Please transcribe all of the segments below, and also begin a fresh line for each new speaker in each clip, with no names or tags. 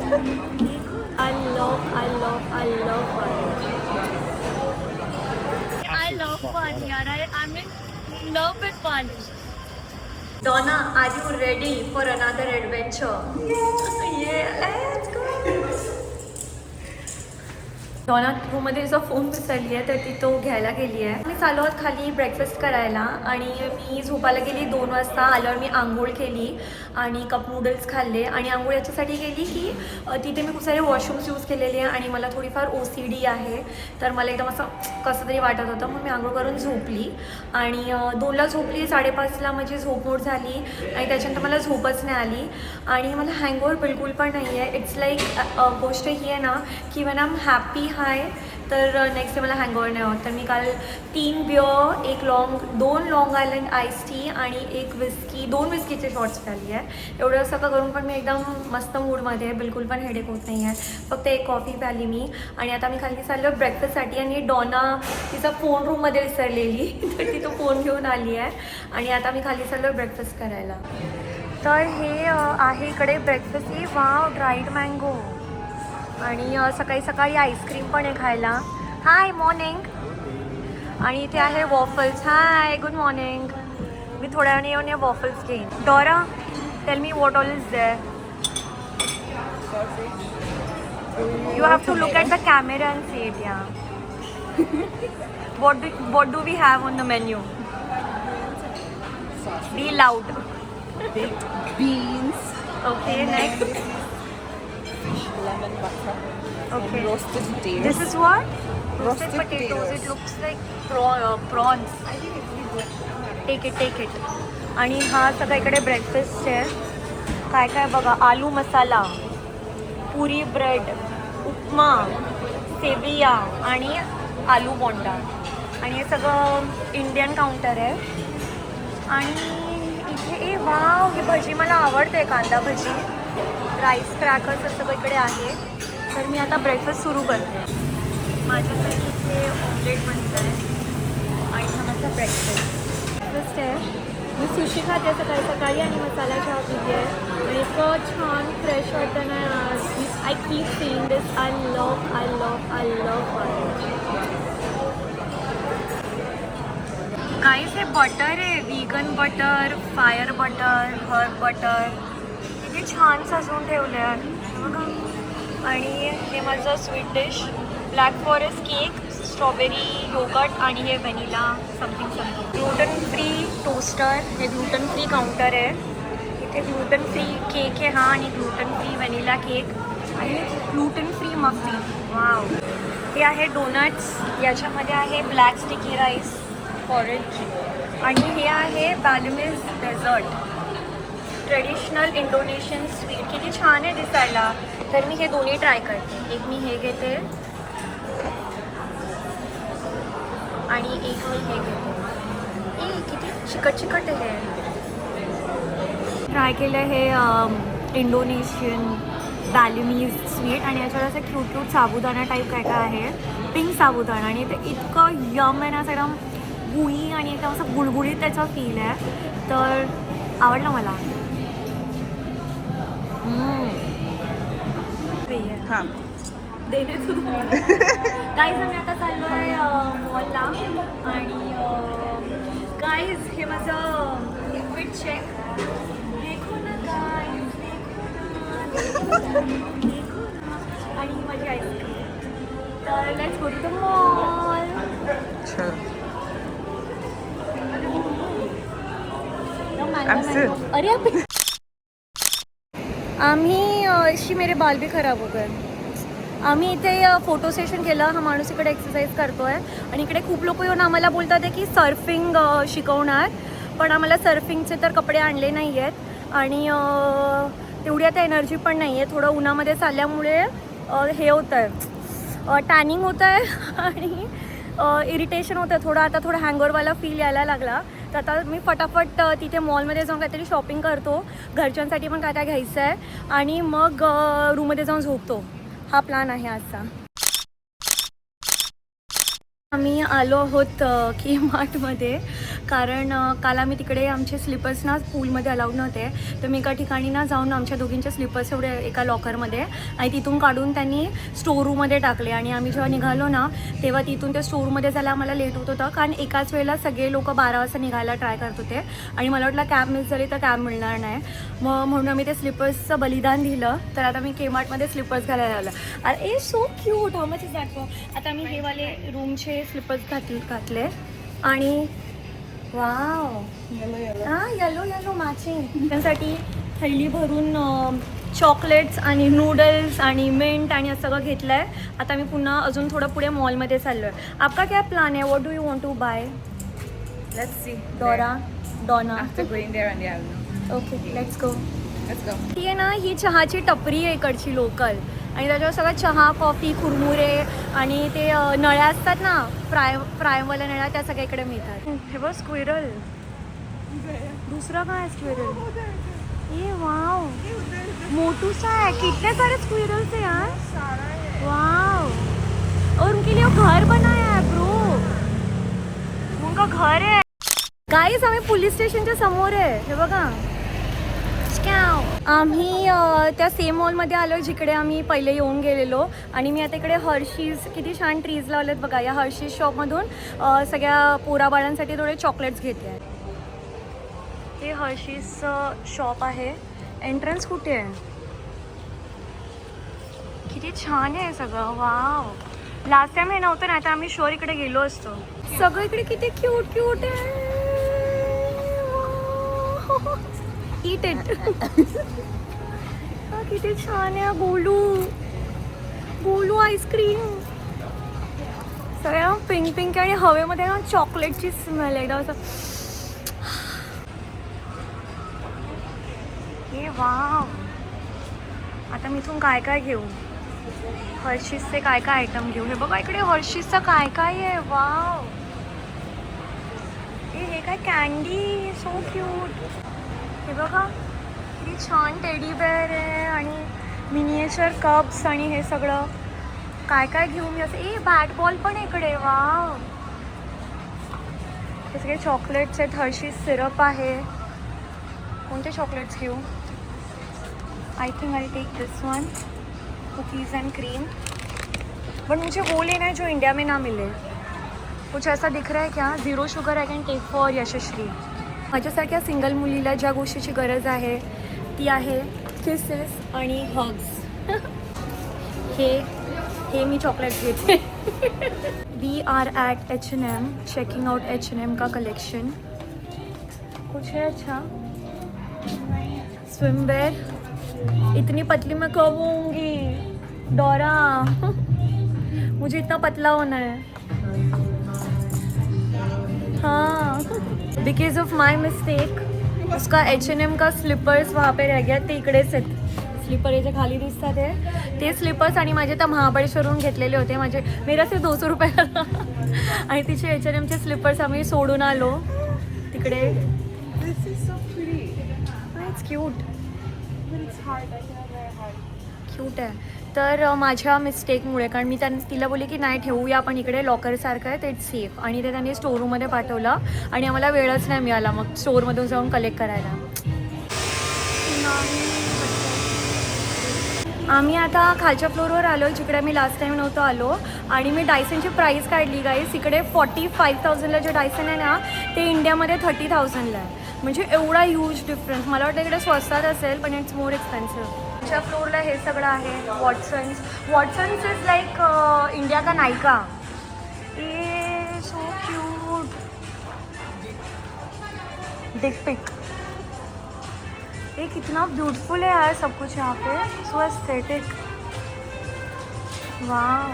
I love fun, yaar. I'm in love with fun. Donna, are you ready for another adventure? Yeah, let's go. डॉना रूममध्ये तिचा phone विसरली आहे तर ती तो घ्यायला गेली आहे. मी चालू आहोत खाली ब्रेकफास्ट करायला आणि मी झोपायला गेली 2 वाजता. आल्यावर मी आंघोळ केली आणि कप नूडल्स खाल्ले आणि आंघोळ याच्यासाठी गेली की तिथे मी खूप सारे वॉशरूम्स यूज केलेले आहे आणि मला थोडीफार OCD आहे तर मला एकदम असं कसं तरी वाटत होतं. मग मी आंघोळ करून झोपली आणि 2ला झोपली, 5:30ला माझी झोप मोड झाली आणि त्याच्यानंतर मला झोपच नाही आली आणि मला हँगओव्हर बिलकुल पण नाही आहे. इट्स लाईक गोष्ट ही आहे ना की when I'm happy हाय तर नेक्स्ट डे मला हँगओव्हर नाही होत. तर मी काल 3 beer, 2 Long Island ice tea आणि 1 विस्की, 2 विस्कीचे शॉट्स खाल्ली आहे. एवढं सगळं करून पण मी एकदम मस्त मूडमध्ये आहे, बिलकुल पण हेडेक होत नाही आहे. फक्त 1 कॉफी प्याली मी आणि आता मी खाली चाललो ब्रेकफास्टसाठी आणि डॉना तिचा फोन रूममध्ये विसरलेली तर ती तो फोन घेऊन आली आहे आणि आता मी खाली चाललो ब्रेकफास्ट करायला. तर हे आहे इकडे ब्रेकफास्ट. ही वाव ड्राईड मँगो आणि सकाळी सकाळी आईस्क्रीम पण आहे खायला. Hi morning. आणि इथे आहे वॉफल्स. Hi good morning. मी थोड्या वेळाने येऊन या वॉफल्स घेईन. Dora tell me what all is there. You have to look at the camera and see it. या what do we have on the menu? Be loud.
Baked beans.
Okay, next.
Lemon butter.
Okay.
And roasted potatoes.
This is what?
Roasted
potatoes.
potatoes.
It looks like prawns. I think it's really good. Take it. आणि हा सगळा इकडे breakfast आहे. काय काय बघा, आलू मसाला, पुरी bread, उपमा, सेविया आणि आलू बोंडा आणि हे सगळं इंडियन काउंटर आहे. आणि इथे वाव, ही भजी मला आवडते, कांदा भजी, राईस क्रॅकर्स असं सगळं इकडे आहे. तर मी आता ब्रेकफास्ट सुरू करते. माझ्यासाठी इथे ऑमलेट बनतं आहे आणि हा माझा ब्रेकफास्ट आहे. मी सुशी खाते सकाळी आणि मसाला चहा पिते आहे आणि इतकं छान फ्रेश वाटतं ना. I keep seeing this. I love guys. हे बटर आहे, vegan butter, fire butter, herb butter. किती छान सजवून ठेवलं आहे बघा. आणि हे माझं sweet dish, black forest cake, strawberry yogurt आणि हे vanilla something. Gluten free toaster, हे ग्लूटन फ्री काउंटर आहे. इथे ग्लूटन फ्री केक आहे हा आणि ग्लूटन फ्री व्हॅनिला केक आणि ग्लूटन फ्री मफिन. वाव. हे आहे डोनट्स, याच्यामध्ये आहे ब्लॅक स्टिकी राईस, पॉरेज आणि हे आहे बालमिज डेझर्ट, ट्रेडिशनल इंडोनेशियन स्वीट. किती छान आहे दिसायला. तर मी हे दोन्ही ट्राय करते. एक मी हे घेते आणि एक मी हे घेते. किती चिकट आहे. ट्राय केलं हे इंडोनेशियन बॅलमीज स्वीट आणि याच्यावर असं क्यूट साबुदाणा टाईप काय आहे, पिंक साबुदाणा आणि ते इतकं यम आहे ना, असं एकदम गुळी आणि एकदम असं गुळगुळीत त्याचा फील आहे. तर आवडलं मला.
हां.
गाईज आम्ही आता चाललो आहे मॉलला आणि गाईज हे माझं लिक्विड चेक. देखो ना गाईज, देखो ना. आणि ही माझी आईस्क्रीम. तर let's go to the mall. अरे आम्ही मेरे बाल भी खराब हो गए. आम्ही इथे फोटो सेशन केलं. हा माणूस इकडे एक्सरसाइज करतो आहे आणि इकडे खूप लोक येऊन आम्हाला बोलतात आहे की सर्फिंग शिकवणार, पण आम्हाला सर्फिंगचे तर कपडे आणले नाही आहेत आणि तेवढी आता एनर्जी पण नाही आहे. थोडं उन्हामध्ये चालल्यामुळे हे होतं आहे, टॅनिंग होतं आहे आणि इरिटेशन होतं आहे थोडं. आता थोडं हँगओव्हरवाला फील यायला लागला. तर आता मी फटाफट तिथे मॉलमध्ये जाऊन काहीतरी शॉपिंग करतो, घरच्यांसाठी पण काय काय घ्यायचं आहे आणि मग रूममध्ये जाऊन झोपतो. हा प्लॅन आहे आजचा. आम्ही आलो आहोत की मार्टमध्ये, कारण काल आम्ही तिकडे आमचे स्लिपर्स ना पूलमध्ये अलाउड नव्हते, तर मी एका ठिकाणी ना जाऊन आमच्या दोघींचे स्लिपर्स एवढे एका लॉकरमध्ये आणि तिथून काढून त्यांनी स्टोर रूममध्ये टाकले. आणि आम्ही जेव्हा निघालो ना तेव्हा तिथून ते स्टोर रूममध्ये जायला आम्हाला लेट होत होतं, कारण एकाच वेळेला सगळे लोक 12 वाजता निघायला ट्राय करत होते आणि मला वाटलं कॅब मिस झाली तर कॅब मिळणार नाही. मग म्हणून आम्ही ते स्लिपर्सचं बलिदान दिलं. तर आता मी केमार्टमध्ये स्लिपर्स घालायला लावलं. अरे so cute, how much is that for. आता मी हे वाले रूमचे स्लिपर्स घातले आणि वाव हां येलो येलो मॅचिंग. त्यासाठी थैली भरून चॉकलेट्स आणि नूडल्स आणि मिंट आणि असं सगळं घेतलं आहे. आता मी पुन्हा अजून थोडं पुढे मॉलमध्ये चाललो आहे. आपका क्या प्लान आहे? What do you want to buy?
Let's see.
डॉना.
After going there and yeah.
Okay let's go.
Let's go.
ही आहे ना, ही चहाची टपरी आहे इकडची लोकल आणि त्याच्यावर सगळं चहा कॉफी कुरमुरे आणि ते नळ्या असतात ना फ्रायवाल्या नळ्या त्या सगळ्या इकडे मिळतात. हे बघ स्क्विरल. दुसरा काय स्क्विरल? ये वाव मोटूसा है. कितने सारे स्क्विरल्स है यार. वाव. और उनके लिए वो घर बनाया है ब्रो. उनका घर है. गाईज आम्ही पोलीस स्टेशनच्या समोर आहे. हे बघा. आम्ही त्या सेम मॉलमध्ये आलो जिकडे आम्ही पहिले येऊन गेलेलो आणि मी आता इकडे हर्शीज किती छान ट्रीज लावलेत बघा. या हर्शीज शॉपमधून सगळ्या पोराबाळांसाठी थोडे चॉकलेट्स घेते आहे. हे हर्शीजचं शॉप आहे. एंट्रन्स कुठे आहे? किती छान आहे सगळं. वाव. लास्ट टाइम हे नव्हतं ना, तर आम्ही शोर इकडे गेलो असतो. सगळं इकडे किती क्यूट क्यूट आहे. Eat it. किती छान आहे. गोलू आईस्क्रीम. सगळ्या पिंक पिंक आणि हवेमध्ये ना चॉकलेटची स्मेल आहे एकदम असं. हे वाव. आता मी इथून काय काय घेऊ? हर्शीजचे काय काय आयटम घेऊ? हे बघा इकडे हर्शीजचं काय काय आहे. वाव. हे काय कॅन्डी. So cute. हे बघा किती छान टेडी बेअर आहे आणि मिनिएचर कप्स आणि हे सगळं काय काय घेऊ मी असं. बॅट बॉल पण इकडे. वाव. हे सगळे चॉकलेट्स आहेत. हर्शीज सिरप आहे. कोणते चॉकलेट्स घेऊ? I think I take this one. Cookies and cream. But मुझे वो लेना है जो इंडिया में ना मिले. कुछ ऐसा दिख रहा है क्या? Zero sugar I can take for Yashashri. माझ्यासारख्या सिंगल मुलीला ज्या गोष्टीची गरज आहे ती आहे किसेस आणि हग्स. हे मी चॉकलेट घेते. We are at H&M checking out H&M का कलेक्शन. कुछ है अच्छा. स्विमवेयर. इतनी पतली मैं कब होंगी डोरा. मुझे इतना पतला होना है. हाँ बिकॉज ऑफ माई मिस्टेक उसका H&M का स्लीपर्स वहाँ पे रह गया. ते इकडेच आहेत. स्लीपर याच्या खाली दिसतात ते स्लीपर्स आणि माझे तर महाबळेश्वरहून घेतलेले होते. माझे मेरा सिर्फ 200 रुपये आणि तिचे H&Mचे स्लीपर्स आम्ही सोडून आलो तिकडे. It's cute. क्यूट आहे. तर माझ्या मिस्टेकमुळे, कारण मी तिला बोलली की नाही ठेवूया आपण इकडे लॉकरसारखं आहे ते इट्स सेफ, आणि ते त्यांनी स्टोर रूममध्ये पाठवलं आणि आम्हाला वेळच नाही मिळाला मग स्टोरमधून जाऊन कलेक्ट करायला. आम्ही आता खालच्या फ्लोअरवर आलो जिकडे आम्ही लास्ट टाईम नव्हतो आलो आणि मी डायसनची प्राईस काढली गाईस. इकडे 45,000ला जे डायसन आहे ना ते इंडियामध्ये 30,000ला आहे. म्हणजे एवढा ह्यूज डिफरन्स. मला वाटतं इकडे स्वस्तात असेल पण इट्स मोर एक्सपेन्सिव्ह. च्या फ्लोअरला हे सगळं आहे. वॉटसन्स इज लाईक इंडिया का नायका. ए सो क्यूट. डिक पिक. ये कितना ब्यूटीफुल है यार सब कुछ यहाँ पे. So aesthetic. वाव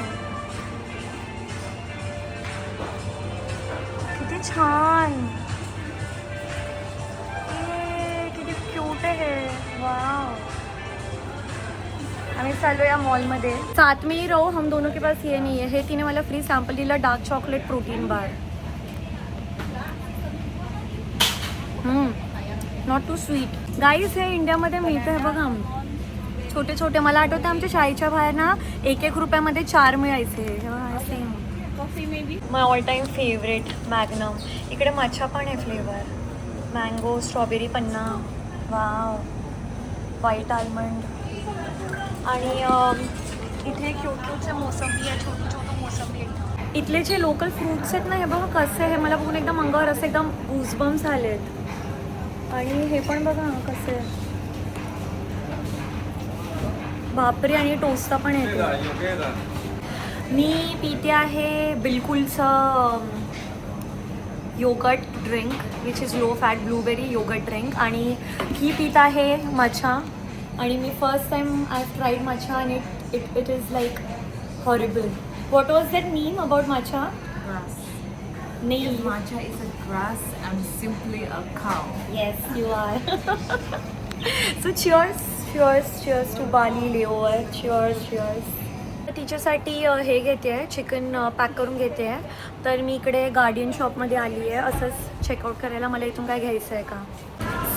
किती छान. किती क्यूट आहे. वाव. आम्ही चाललो या मॉलमध्ये. साथ में ही रहो, हम दोनों के पास ये नहीं है. हे तिने मला फ्री सॅम्पल दिला. Dark chocolate protein bar. Not too sweet. Guys हे इंडियामध्ये मिळतं आहे बघा. छोटे छोटे. मला आठवतं आमच्या शाळेच्या बाहेर ना 1-1 रुपयामध्ये 4 मिळायचे. Same
coffee maybe.
माय ऑल टाईम फेवरेट मॅग्नम. इकडे मच्छा पण आहे फ्लेवर. मँगो, स्ट्रॉबेरी पन्ना, वाव, व्हाईट आल्मंड. आणि इथे क्यूटचे मोसंबी आहे, छोटी छोटी मोसंबी आहे. इथले जे लोकल फ्रूट्स आहेत ना, हे बघा कसे आहे. मला बघून एकदम अंगावर असं एकदम गुजबम्स झाले आहेत. आणि हे पण बघा कसे आहे. बापरे. आणि टोस्टा पण येते. मी पिते आहे बिलकुलचं yogurt drink which is low fat blueberry yogurt drink. आणि ही पित आहे मच्छा. आणि मी first time I tried matcha आणि it is like horrible. What was that meme about matcha?
Grass.
नाही.
Matcha is a grass. I'm simply a cow.
Yes you are. So cheers to Bali layover. Cheers. तिच्यासाठी हे घेते आहे, chicken pack करून घेते आहे. तर मी इकडे गार्डियन शॉपमध्ये आली आहे असंच चेकआउट करायला. मला इथून काय घ्यायचं आहे का.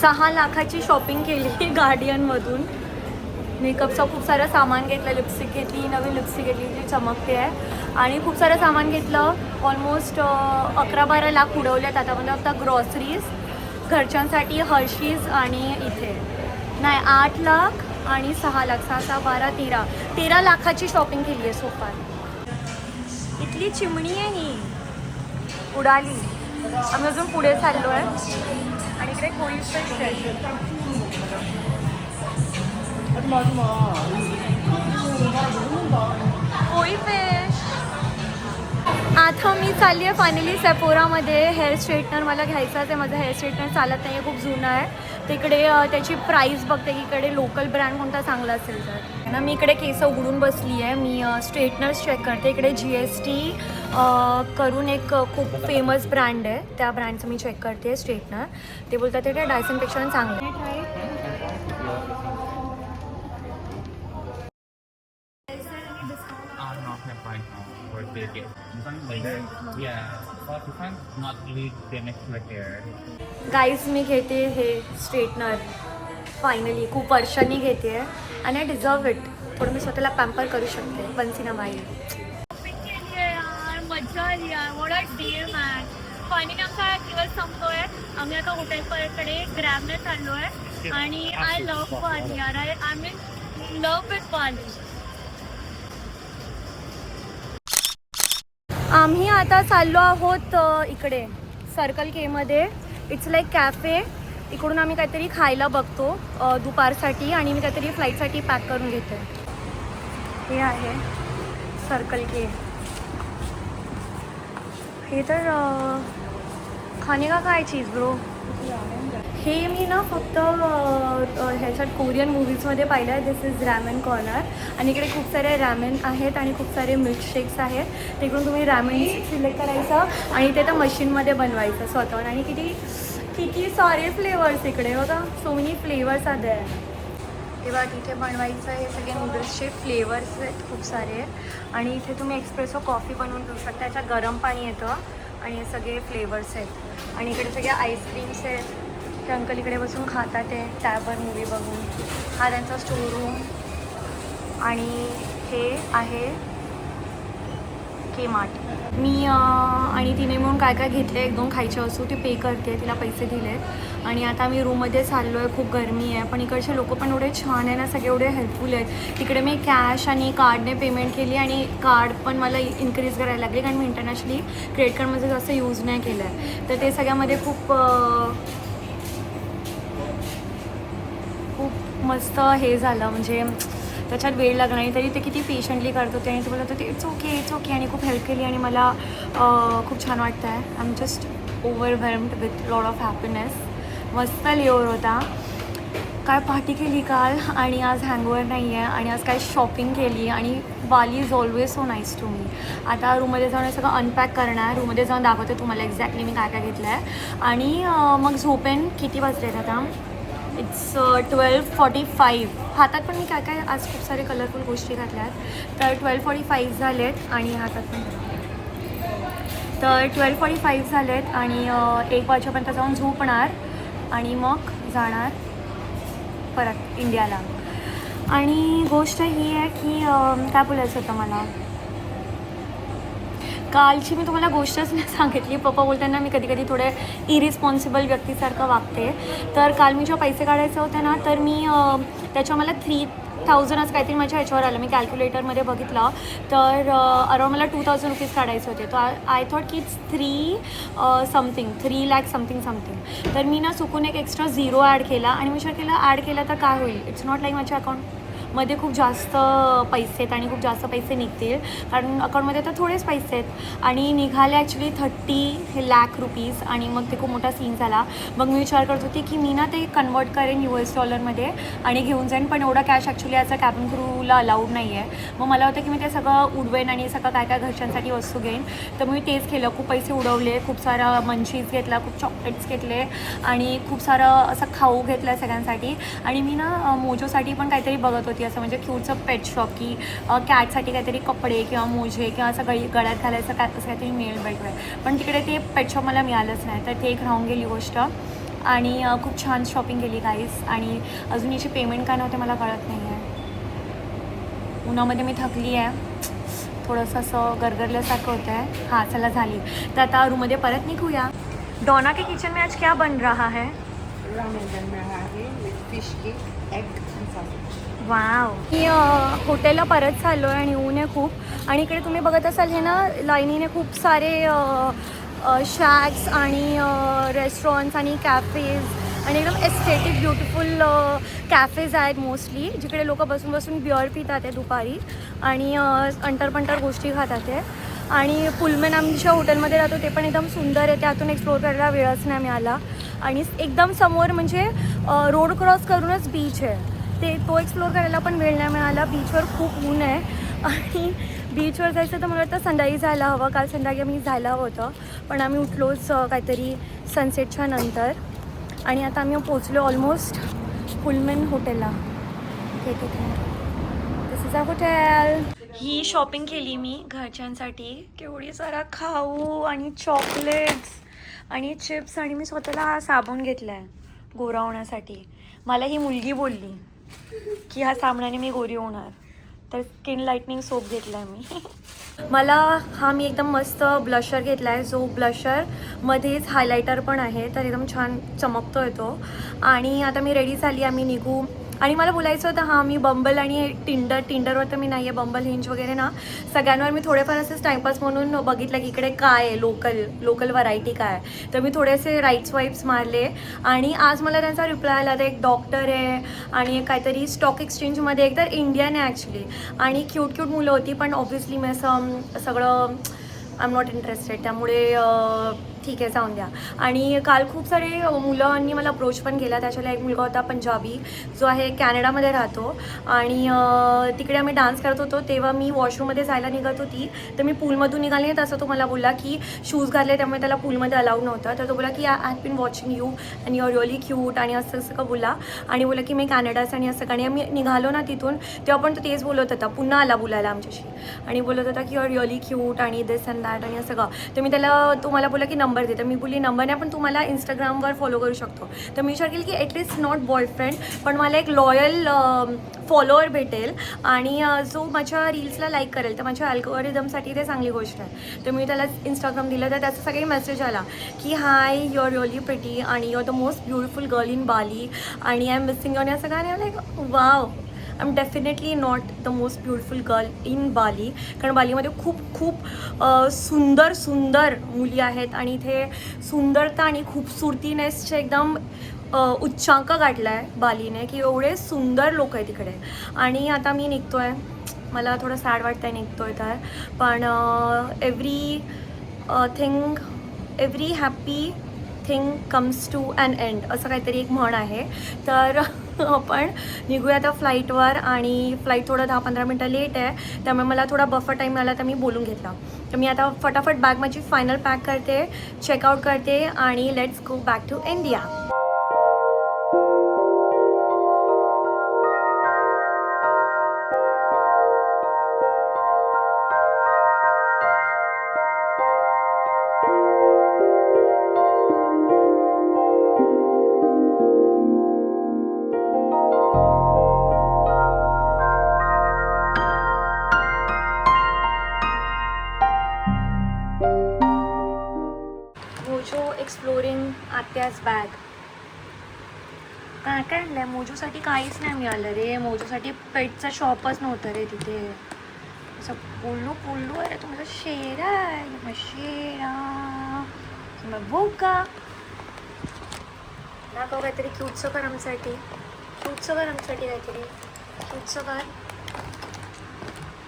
6 लाखाची शॉपिंग केली गार्डियनमधून. मेकअपचं खूप सारं सामान घेतलं. लिपस्टिक घेतली, नवीन लिपस्टिक घेतली जी चमकते आहे. आणि खूप सारं सामान घेतलं. ऑलमोस्ट 11-12 लाख उडवल्यात आतापर्यंत. आता ग्रॉसरीज घरच्यांसाठी हर्शीज आणि इथे नाही 8 लाख आणि 6 लाख 6, 6, 12, 13 लाखाची शॉपिंग केली आहे सोफा. इथली चिमणी आहे ही उडाली. आम्ही अजून पुढे चाललो आहे. आणि इकडे कोळी फिश आहे. कोळी फिश. आता मी चालली आहे फायनली सेफोरामध्ये. हेअर स्ट्रेटनर मला घ्यायचाच आहे. माझं हेअर स्ट्रेटनर चालत नाही आहे, खूप जुनं आहे. तिकडे त्याची प्राईस बघते की इकडे लोकल ब्रँड कोणता चांगला असेल तर ना. मी इकडे केस उघडून बसली आहे. मी स्ट्रेटनर्स चेक करते. इकडे GST करून एक खूप फेमस ब्रँड आहे, त्या ब्रँडचं मी चेक करते स्ट्रेटनर. ते बोलतात ते डायसनपेक्षा पण चांगलं.
Not have right now for the later. Yeah, but you can't not leave the next hair.
Guys मी घेते हे स्ट्रेटनर फायनली. खूप वर्षांनी घेते आहे आणि आय डिझर्व इट. थोडं मी स्वतःला पॅम्पर करू शकते once in a while. Shopping केली आहे यार, मजा आली यार. What a day man. Finally आमचा दिवस संपतोय. आम्ही आता हॉटेलकडे ग्रॅबने चाललो आहे. आणि आय लव्ह बाली यार. आय मीन लव्ह विथ बाली. आम्ही आता चाललो आहोत इकडे सर्कल केमध्ये. It's like cafe. इकडून आम्ही काहीतरी खायला बघतो दुपारसाठी. आणि मी काहीतरी फ्लाईटसाठी पॅक करून घेते. हे आहे सर्कल के. हे तर खाणे का काय चीज ब्रो. हे मी ना फक्त ह्याच्यात कोरियन मूवीजमध्ये पाहिलं आहे. This is ramen corner. आणि इकडे खूप सारे रॅमेन आहेत आणि खूप सारे मिल्कशेक्स आहेत. तिकडून तुम्ही रॅमेन सिलेक्ट करायचं आणि ते तर मशीनमध्ये बनवायचं स्वतःहून. आणि किती सारे फ्लेवर्स इकडे बघा. So many flavours are there. तेव्हा तिथे बनवायचं. हे सगळे नूडल्सचे फ्लेवर्स आहेत खूप सारे. आणि इथे तुम्ही एक्सप्रेसो कॉफी बनवून घेऊ शकता. त्याच्यात गरम पाणी येतं आणि हे सगळे फ्लेवर्स आहेत. आणि इकडे सगळे आईस्क्रीम्स आहेत. ते अंकल इकडे बसून खातात ते टॅबवर मूवी बघून. हा त्यांचा स्टोर रूम. आणि हे आहे के मार्ट. मी आणि तिने मिळून काय काय घेतले. 1-2 खायच्या वस्तू ती पे करते. तिला पैसे दिलेत. आणि आता मी रूममध्ये चाललो आहे. खूप गरमी आहे. पण इकडचे लोक पण एवढे छान आहे ना. सगळे एवढे हेल्पफुल आहेत. तिकडे मी कॅश आणि कार्डने पेमेंट केली. आणि कार्ड पण मला इन्क्रीज करायला लागली कारण मी इंटरनॅशनली क्रेडिट कार्डमध्ये जास्त यूज नाही केलं आहे. तर ते सगळ्यामध्ये खूप मस्त हे झालं. म्हणजे त्याच्यात वेळ लागला नाही तरी ते किती पेशंटली करत होते. आणि ते बोलत होते इट्स ओके. आणि खूप हेल्प केली. आणि मला खूप छान वाटतं आहे. I am just overwhelmed with lot of happiness. मस्त लेओवर होता. काय पार्टी केली काल. आणि आज हँगओव्हर नाही आहे. आणि आज काय शॉपिंग केली. आणि Bali is always so nice to me. आता रूममध्ये जाऊन सगळं अनपॅक करणार. रूममध्ये जाऊन दाखवते तुम्हाला एक्झॅक्टली मी काय काय घेतलं आहे. आणि मग झोपेन. किती वाजलेत आता. इट्स 12:45. हातात पण मी काय काय आज खूप सारे कलरफुल गोष्टी घातल्या आहेत. तर 12:45 झालेत. आणि हातात पण तर 12:45 झालेत. आणि 1 वाजेपर्यंत जाऊन झोपणार. आणि मग जाणार परत इंडियाला. आणि गोष्ट ही आहे की काय बोलायचं होतं मला. कालची मी तुम्हाला गोष्टच नाही सांगितली. पप्पा बोलताना मी कधी कधी थोडे इरिस्पॉन्सिबल व्यक्तीसारखं वागते. तर काल मी जेव्हा पैसे काढायचे होते ना, तर मी त्याच्या मला 3,000च काहीतरी माझ्या ह्याच्यावर आलं. मी कॅल्क्युलेटरमध्ये बघितलं तर अराउंड मला 2,000 रुपीज काढायचे होते. तर आय थॉट की इट्स 3 लाख समथिंग. तर मी ना चुकून एक एक्स्ट्रा 0 ॲड केला आणि मी विचार केला ॲड केला तर काय होईल. इट्स नॉट लाईक माझ्या अकाउंटमध्ये खूप जास्त पैसे आहेत आणि खूप जास्त पैसे निघतील, कारण अकाउंटमध्ये तर थोडेच पैसे आहेत. आणि निघाले ॲक्च्युली 30 लाख रुपीज आणि मग ते खूप मोठा सीन झाला. मग मी विचार करत होती की मी ना ते कन्वर्ट करेन US डॉलरमध्ये आणि घेऊन जाईन, पण एवढा cash actually as a cabin क्रूला अलाउड नाही आहे. मग मला होतं की मी ते सगळं उडवेन आणि सगळं काय काय घरच्यांसाठी वस्तू घेईन. तर मी तेच केलं. खूप पैसे उडवले, खूप सारा मंचीज घेतला, खूप चॉकलेट्स घेतले आणि खूप सारं असं खाऊ घेतलं सगळ्यांसाठी. आणि मी ना मोजोसाठी पण काहीतरी बघत होती, असं म्हणजे क्यूटचं पेट शॉप, की कॅटसाठी काहीतरी कपडे किंवा मोजे किंवा असं गळ्यात घालायचं काय असं काहीतरी मिळेल भेटवेल. पण तिकडे ते पेट शॉप मला मिळालंच नाही. तर ते एक राहून गेली गोष्ट. आणि खूप छान शॉपिंग केली गाईस. आणि अजून याची पेमेंट काय नव्हते मला कळत नाही आहे. उन्हामध्ये मी थकली आहे, थोडंसं असं गरगरल्यासारखं होतं आहे. हां चला झाली. तर आता रूममध्ये परत निघूया. डोना के किचन में आज क्या बन रहा है?
Ramen bun रहा है with fish cake, egg and sausage.
Wow. मी हॉटेलला परत चाललो आहे आणि ऊन आहे खूप. आणि इकडे तुम्ही बघत असाल हे ना लाईनीने खूप सारे शॅक्स आणि रेस्टॉरंट्स आणि कॅफेज आणि एकदम एस्थेटिक ब्युटिफुल कॅफेज आहेत मोस्टली, जिकडे लोक बसून बसून बिअर पितात आहे दुपारी आणि अंटरपंटर गोष्टी खातात आहे. आणि पुलमेन आमच्या हॉटेलमध्ये राहतो ते पण एकदम सुंदर आहे. त्यातून एक्सप्लोअर करायला वेळच नाही मिळाला. आणि एकदम समोर म्हणजे रोड क्रॉस करूनच बीच आहे. तो एक्सप्लोअर करायला पण वेळ नाही मिळाला. बीचवर खूप ऊन आहे आणि बीचवर जायचं तर मला वाटतं संध्याकाळी जायला हवं. काल संध्याकाळी आम्ही जायला हवं होतं, पण आम्ही उठलोच काहीतरी सनसेटच्या नंतर. आणि आता आम्ही पोचलो ऑलमोस्ट पुलमेन हॉटेलला. ठीक आहे, दिस इज अ हॉटेल. ही शॉपिंग केली मी घरच्यांसाठी. केवढी सारा खाऊ आणि चॉकलेट्स आणि चिप्स. आणि मी स्वतःला हा साबण घेतला आहे गोरा होण्यासाठी. मला ही मुलगी बोलली की ह्या साबणाने मी गोरी होणार, तर स्किन लाईटनिंग सोप घेतला आहे मी. मी एकदम मस्त ब्लशर घेतला आहे, जो ब्लशरमध्येच हायलायटर पण आहे, तर एकदम छान चमकतो येतो. आणि आता मी रेडी झाली, आम्ही निघू. आणि मला बोलायचं होतं मी बंबल आणि टिंडरवर तर मी नाही आहे. बंबल हिंज वगैरे ना सगळ्यांवर मी थोडेफार असेच टाईमपास म्हणून बघितलं की इकडे काय आहे लोकल व्हरायटी काय आहे. तर मी थोडेसे राईट स्वाईप्स मारले आणि आज मला त्यांचा रिप्लाय आला. तर एक डॉक्टर आहे आणि काहीतरी स्टॉक एक्सचेंजमध्ये, एक तर इंडियन आहे ॲक्च्युली. आणि क्यूट मुलं होती, पण ऑब्व्हियसली मी असं सगळं आय एम नॉट इंटरेस्टेड, त्यामुळे ठीक आहे जाऊन द्या. आणि काल खूप सारे मुलांनी मला अप्रोच पण केला. त्याच्याला एक मुलगा होता पंजाबी, जो आहे कॅनडामध्ये राहतो. आणि तिकडे आम्ही डान्स करत होतो तेव्हा मी वॉशरूममध्ये जायला निघत होती, तर मी पूलमधून निघाले. तसं तो मला बोलला की शूज घातले त्यामुळे त्याला पूलमध्ये अलाउड नव्हतं. तर तो बोला की I have been watching you and you are really cute आणि असं असं का बोला. आणि बोला की मी कॅनडाच आणि असं. आणि आम्ही निघालो ना तिथून तेव्हा पण तो तेच बोलत होता, पुन्हा आला बोलायला आमच्याशी आणि बोलत होता की यू आर रिअली क्यूट आणि दिस अँड दॅट आणि असं का. तर मी तो मला बोला की नंबर दे. तर मी बोलली नंबर नाही, पण तू मला इंस्टाग्रामवर फॉलो करू शकतो. तर मी विचार केली की ॲटलिस्ट नॉट बॉयफ्रेंड, पण मला एक लॉयल फॉलोअर भेटेल आणि जो माझ्या रील्सला लाईक करेल, तर माझ्या अल्गोरिदमसाठी ते चांगली गोष्ट आहे. तर मी त्याला इंस्टाग्राम दिलं, तर त्याचा सगळे मेसेज आला की hi you are really pretty आणि you are the most beautiful girl in Bali आणि आय एम मिसिंग यू. आणि असं काय नाही, like wow, I am definitely not the most beautiful girl in Bali, कारण बालीमध्ये खूप सुंदर मुली आहेत आणि इथे सुंदरता आणि खूबसूरतीनेसचे एकदम उच्चांक गाठला आहे बालीने, की एवढे सुंदर लोक आहेत तिकडे. आणि आता मी निघतो आहे, मला थोडं सॅड वाटतं आहे निघतो आहे तर, पण every happy thing comes to an end, असं काहीतरी एक म्हण आहे. तर आपण निघूया आता फ्लाईटवर. आणि फ्लाईट थोडं 10-15 मिनटं लेट आहे, त्यामुळे मला थोडा बफर टाईम मिळाला तर मी बोलून घेतला. तर मी आता फटाफट बॅग माझी फायनल पॅक करते, चेकआउट करते आणि let's go back to India. Yes bag. काय काय आणलंय मोजूसाठी? काहीच नाही मिळालं रे मोजूसाठी. पेटचा शॉपच नव्हतं रे तिथे. असं पुल्लू पुल्लू आहे तुमचा शेरा आहे मग शेरा मग भोका दाखव काहीतरी क्यूटचं कर आमच्यासाठी. क्यूटचं कर आमच्यासाठी काहीतरी क्यूटचं कर.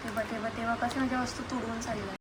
तेव्हा तेव्हा तेव्हा कसं माझ्या वस्तू तुडवून चाललं.